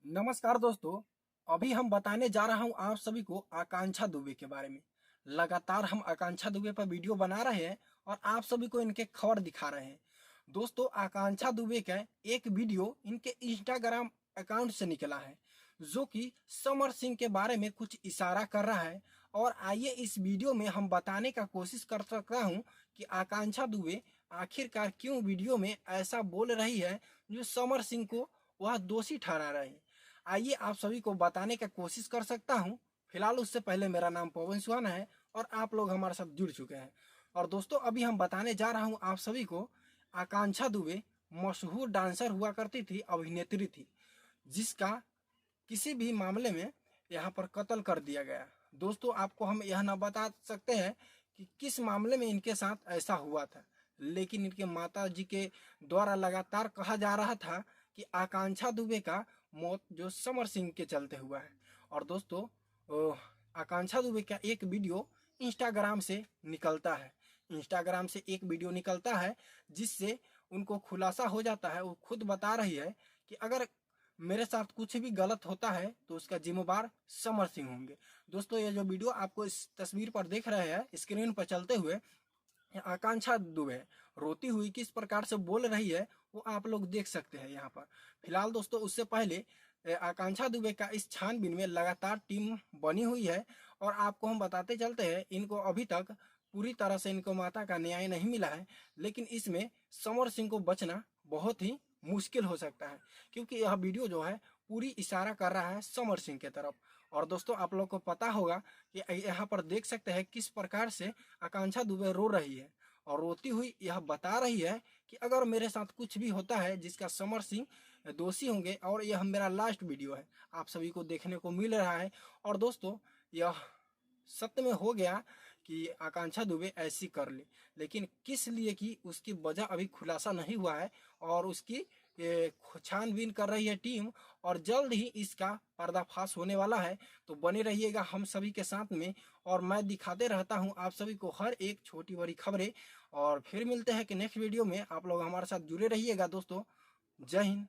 नमस्कार दोस्तों। अभी हम बताने जा रहा हूं आप सभी को आकांक्षा दुबे के बारे में। लगातार हम आकांक्षा दुबे पर वीडियो बना रहे हैं और आप सभी को इनके खबर दिखा रहे हैं। दोस्तों, आकांक्षा दुबे का एक वीडियो इनके इंस्टाग्राम अकाउंट से निकला है जो कि समर सिंह के बारे में कुछ इशारा कर रहा है। और आइए इस वीडियो में हम बताने का कोशिश कर सकता हूं कि आकांक्षा दुबे आखिरकार क्यों वीडियो में ऐसा बोल रही है जो समर सिंह को वह दोषी ठहरा रहे हैं। आइए आप सभी को बताने का कोशिश कर सकता हूं। फिलहाल उससे पहले मेरा नाम पवन सुहाना है और आप लोग हमारे साथ जुड़ चुके हैं। और दोस्तों, अभी हम बताने जा रहा हूं आप सभी को, आकांक्षा दुबे मशहूर डांसर हुआ करती थी, अभिनेत्री थी, जिसका किसी भी मामले में यहाँ पर कत्ल कर दिया गया। दोस्तों, आपको हम यह ना बता सकते हैं कि किस मामले में इनके साथ ऐसा हुआ था, लेकिन इनके माता जी के द्वारा लगातार कहा जा रहा था कि आकांक्षा दुबे का मौत जो समर सिंह के चलते हुआ है। और दोस्तों, आकांक्षा दुबे का एक वीडियो इंस्टाग्राम से निकलता है। इंस्टाग्राम से एक वीडियो निकलता है जिससे उनको खुलासा हो जाता है। वो खुद बता रही है कि अगर मेरे साथ कुछ भी गलत होता है तो उसका जिम्मेदार समर सिंह होंगे। दोस्तों, ये जो वीडियो आपको इस तस्वीर पर देख रहे हैं स्क्रीन पर चलते हुए, आकांक्षा दुबे रोती हुई किस प्रकार से बोल रही है वो आप लोग देख सकते हैं यहाँ पर। फिलहाल दोस्तों, उससे पहले आकांक्षा दुबे का इस छानबीन में लगातार टीम बनी हुई है और आपको हम बताते चलते हैं, इनको अभी तक पूरी तरह से इनको माता का न्याय नहीं मिला है, लेकिन इसमें समर सिंह को बचना बहुत ही मुश्किल हो सकता है, क्योंकि यह वीडियो जो है पूरी इशारा कर रहा है समर सिंह के तरफ। और दोस्तों, आप लोग को पता होगा कि यहाँ पर देख सकते हैं किस प्रकार से आकांक्षा दुबे रो रही है और रोती हुई यह बता रही है कि अगर मेरे साथ कुछ भी होता है जिसका समर सिंह दोषी होंगे। और यह मेरा लास्ट वीडियो है, आप सभी को देखने को मिल रहा है। और दोस्तों, यह सत्य में हो गया कि आकांक्षा दुबे ऐसी कर ली, लेकिन किस लिए की उसकी वजह अभी खुलासा नहीं हुआ है और उसकी छानबीन कर रही है टीम। और जल्द ही इसका पर्दाफाश होने वाला है। तो बने रहिएगा हम सभी के साथ में और मैं दिखाते रहता हूं आप सभी को हर एक छोटी बड़ी खबरें। और फिर मिलते हैं कि नेक्स्ट वीडियो में। आप लोग हमारे साथ जुड़े रहिएगा दोस्तों। जय हिंद।